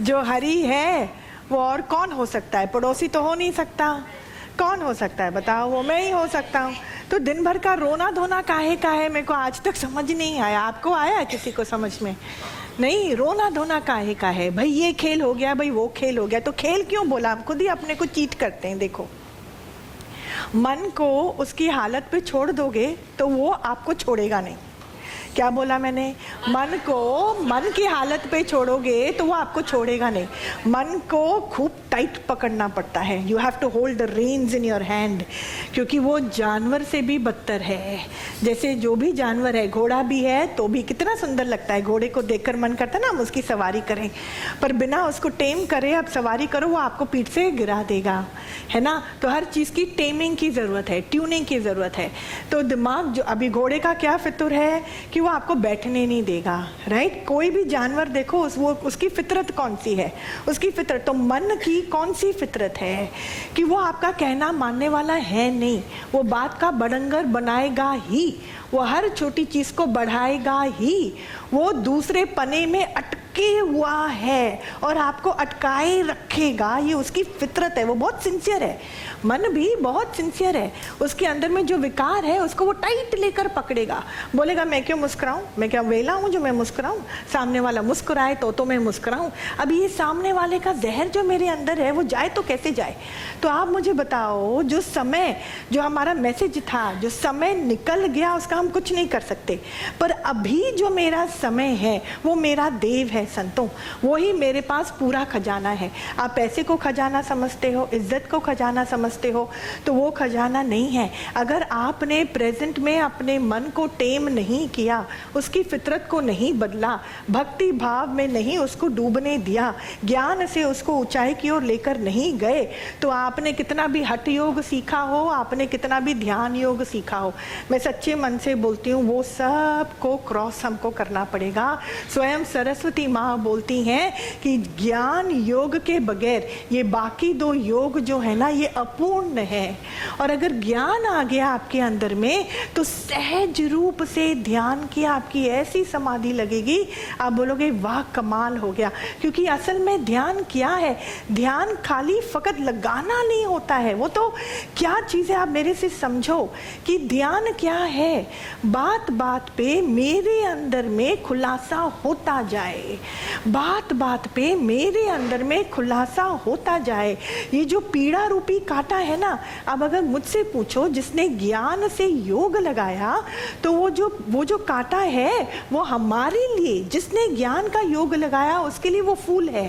जो हरी है वो और कौन हो सकता है? पड़ोसी तो हो नहीं सकता। कौन हो सकता है बताओ? वो मैं ही हो सकता हूँ। तो दिन भर का रोना धोना काहे का है, मेरे को आज तक समझ नहीं आया। आपको आया किसी को समझ में? नहीं, रोना धोना काहे का है भाई? ये खेल हो गया, भाई वो खेल हो गया। तो खेल क्यों बोला? हम खुद ही अपने को चीट करते हैं। देखो, मन को उसकी हालत पे छोड़ दोगे तो वो आपको छोड़ेगा नहीं। क्या बोला मैंने? मन को मन की हालत पे छोड़ोगे तो वो आपको छोड़ेगा नहीं। मन को खूब टाइट पकड़ना पड़ता है। You have to hold the reins in your hand, क्योंकि वो जानवर से भी बदतर है। जैसे जो भी जानवर है, घोड़ा भी है तो भी कितना सुंदर लगता है, घोड़े को देखकर मन करता है ना हम उसकी सवारी करें, पर बिना उसको टेम करे आप सवारी करो वो आपको पीठ से गिरा देगा, है ना। तो हर चीज़ की टेमिंग की ज़रूरत है, ट्यूनिंग की ज़रूरत है। तो दिमाग जो अभी घोड़े का क्या फितूर है कि वो आपको बैठने नहीं देगा, राइट। कोई भी जानवर देखो वो उसकी फितरत कौन सी है, उसकी फितरत। तो मन की कौन सी फितरत है कि वो आपका कहना मानने वाला है नहीं, वो बात का बड़ंगर बनाएगा ही, वो हर छोटी चीज को बढ़ाएगा ही, वो दूसरे पने में अटके हुआ है और आपको अटकाए रखेगा। ये उसकी फितरत है, वो बहुत सिंसियर है। मन भी बहुत सिंसियर है, उसके अंदर में जो विकार है उसको वो टाइट लेकर पकड़ेगा। बोलेगा मैं क्यों मुस्कुराऊं, मैं क्या वेला हूं जो मैं मुस्कुराऊं? सामने वाला मुस्कुराए तो मैं मुस्कुराऊं। अभी ये सामने वाले का जहर जो मेरे अंदर है वो जाए तो कैसे जाए? तो आप मुझे बताओ, जो समय, जो हमारा मैसेज था, जो समय निकल गया उसका हम कुछ नहीं कर सकते, पर अभी जो मेरा समय है वो मेरा देव है संतों, वही मेरे पास पूरा खजाना है। आप पैसे को खजाना समझते हो, इज्जत को खजाना समझते हो, तो वो खजाना नहीं है। अगर आपने प्रेजेंट में अपने मन को टेम नहीं किया, उसकी फितरत को नहीं बदला, भक्ति भाव में नहीं उसको डूबने दिया, ज्ञान से उसको ऊंचाई की ओर लेकर नहीं गए, तो आपने कितना भी हठ योग सीखा हो, आपने कितना भी ध्यान योग सीखा हो, मैं सच्चे मन से बोलती हूँ वो सब को क्रॉस हमको करना पड़ेगा। स्वयं सरस्वती माँ बोलती हैं कि ज्ञान योग के बगैर ये बाकी दो योग जो है ना ये अपूर्ण है। और अगर ज्ञान आ गया आपके अंदर में तो सहज रूप से ध्यान की आपकी ऐसी समाधि लगेगी, आप बोलोगे वाह कमाल हो गया। क्योंकि असल में ध्यान क्या है? ध्यान खाली फकत लगाना नहीं होता है। वो तो क्या चीज़ है आप मेरे से समझो कि ध्यान क्या है। बात बात पे मेरे अंदर में खुलासा होता जाए, बात बात पे मेरे अंदर में खुलासा होता जाए। ये जो पीड़ा रूपी कांटा है ना, अब अगर मुझसे पूछो जिसने ज्ञान से योग लगाया तो वो जो कांटा है वो हमारे लिए, जिसने ज्ञान का योग लगाया उसके लिए वो फूल है।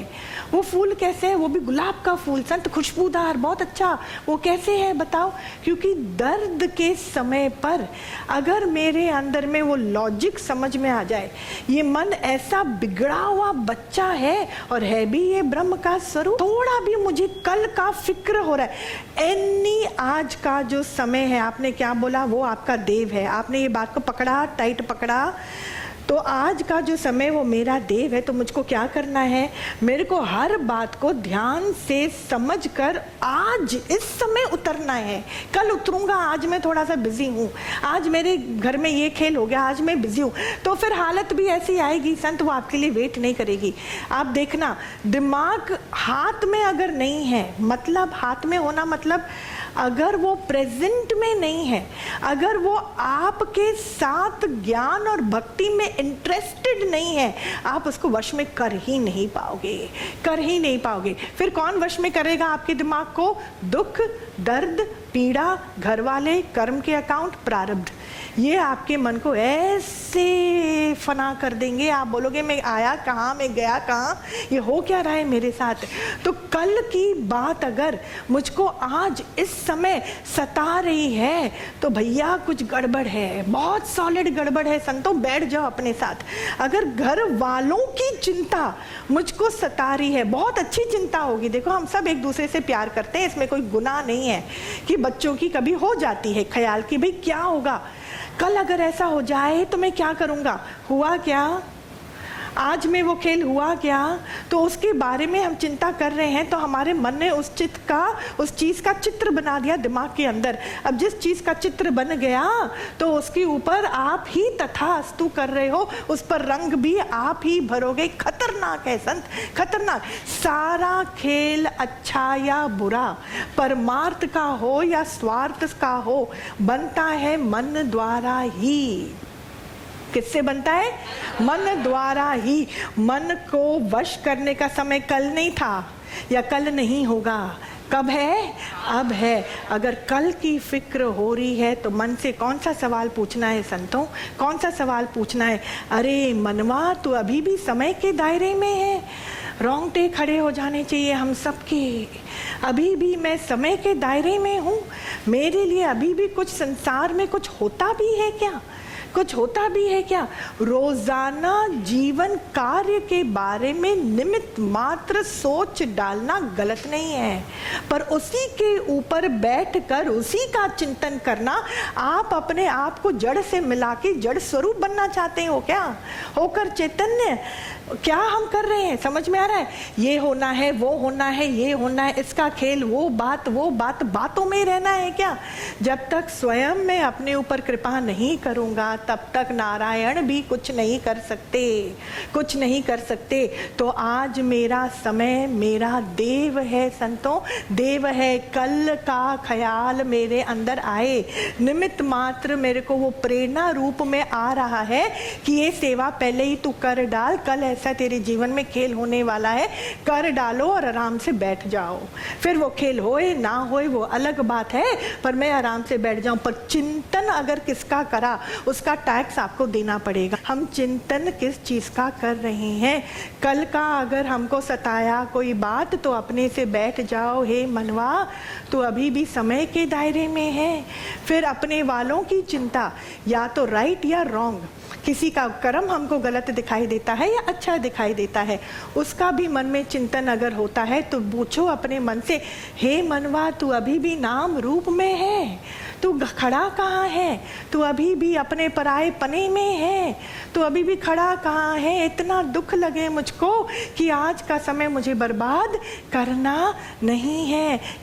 वो फूल कैसे है? वो भी गुलाब का फूल, संत खुशबूदार, बहुत अच्छा। वो कैसे है बताओ? क्योंकि दर्द के समय पर अगर मेरे अंदर में वो लॉजिक समझ में आ जाए, ये मन ऐसा बिगड़ा हुआ बच्चा है और है भी ये ब्रह्म का स्वरूप, थोड़ा भी मुझे कल का फिक्र हो रहा है, एनी आज का जो समय है, आपने क्या बोला, वो आपका देव है। आपने ये बात को पकड़ा, टाइट पकड़ा, तो आज का जो समय वो मेरा देव है। तो मुझको क्या करना है? मेरे को हर बात को ध्यान से समझकर आज इस समय उतरना है। कल उतरूंगा, आज मैं थोड़ा सा बिजी हूँ, आज मेरे घर में ये खेल हो गया, आज मैं बिजी हूँ, तो फिर हालत भी ऐसी आएगी संत, वो आपके लिए वेट नहीं करेगी। आप देखना, दिमाग हाथ में अगर नहीं है, मतलब हाथ में होना मतलब अगर वो प्रेजेंट में नहीं है, अगर वो आपके साथ ज्ञान और भक्ति में इंटरेस्टेड नहीं है, आप उसको वश में कर ही नहीं पाओगे, कर ही नहीं पाओगे। फिर कौन वश में करेगा आपके दिमाग को? दुख, दर्द, पीड़ा, घर वाले, कर्म के अकाउंट, प्रारब्ध, ये आपके मन को ऐसे फना कर देंगे। आप बोलोगे मैं आया कहाँ, मैं गया कहाँ, ये हो क्या रहा है मेरे साथ। तो कल की बात अगर मुझको आज इस समय सता रही है तो भैया कुछ गड़बड़ है, बहुत सॉलिड गड़बड़ है संतों। बैठ जाओ अपने साथ। अगर घर वालों की चिंता मुझको सता रही है, बहुत अच्छी चिंता होगी। देखो हम सब एक दूसरे से प्यार करते हैं, इसमें कोई गुनाह नहीं है। कि बच्चों की कभी हो जाती है ख्याल कि भाई क्या होगा, कल अगर ऐसा हो जाए तो मैं क्या करूँगा। हुआ क्या? आज में वो खेल हुआ क्या, तो उसके बारे में हम चिंता कर रहे हैं, तो हमारे मन ने उस चीज़ का चित्र बना दिया दिमाग के अंदर। अब जिस चीज़ का चित्र बन गया तो उसके ऊपर आप ही तथास्तु कर रहे हो, उस पर रंग भी आप ही भरोगे। खतरनाक है संत, खतरनाक। सारा खेल अच्छा या बुरा, परमार्थ का हो या स्वार्थ का हो, बनता है मन द्वारा ही। किससे बनता है? मन द्वारा ही। मन को वश करने का समय कल नहीं था या कल नहीं होगा। कब है? अब है। अगर कल की फिक्र हो रही है तो मन से कौन सा सवाल पूछना है संतों? कौन सा सवाल पूछना है? अरे मनवा, तू अभी भी समय के दायरे में है। रोंगटे खड़े हो जाने चाहिए हम सबके। अभी भी मैं समय के दायरे में हूँ। मेरे लिए अभी भी कुछ संसार में कुछ होता भी है क्या? कुछ होता भी है क्या? रोजाना जीवन कार्य के बारे में निमित्त मात्र सोच डालना गलत नहीं है, पर उसी के ऊपर बैठकर उसी का चिंतन करना। आप अपने आप को जड़ से मिला के जड़ स्वरूप बनना चाहते हो क्या? होकर चैतन्य क्या हम कर रहे हैं? समझ में आ रहा है? ये होना है, वो होना है, ये होना है, इसका खेल, वो बात, बातों में ही रहना है क्या? जब तक स्वयं मैं अपने ऊपर कृपा नहीं करूंगा तब तक नारायण भी कुछ नहीं कर सकते, कुछ नहीं कर सकते। तो आज मेरा समय मेरा देव है संतों, देव है। कल का ख्याल मेरे अंदर आए, निमित्त मात्र मेरे को वो प्रेरणा रूप में आ रहा है कि ये सेवा पहले ही तू कर डाल, कल ऐसा तेरे जीवन में खेल होने वाला है, कर डालो और आराम से बैठ जाओ। फिर वो खेल होए ना होए वो अलग बात है, पर मैं आराम से बैठ जाऊं। पर चिंतन अगर किसका करा उसका टैक्स आपको देना पड़ेगा। हम चिंतन किस चीज का कर रहे हैं? कल का अगर हमको सताया कोई बात तो अपने से बैठ जाओ, हे मनवा तू अभी भी समय के दायरे में है। फिर अपने वालों की चिंता, या तो राइट या रॉन्ग, किसी का कर्म हमको गलत दिखाई देता है या अच्छा दिखाई देता है, उसका भी मन में चिंतन अगर होता है तो पूछो अपने मन से, हे मनवा तू अभी भी नाम रूप में है, तू खड़ा कहाँ है? तू अभी भी अपने पराए पने में है, तू अभी भी खड़ा कहाँ है? इतना दुख लगे मुझको कि आज का समय मुझे बर्बाद करना नहीं है।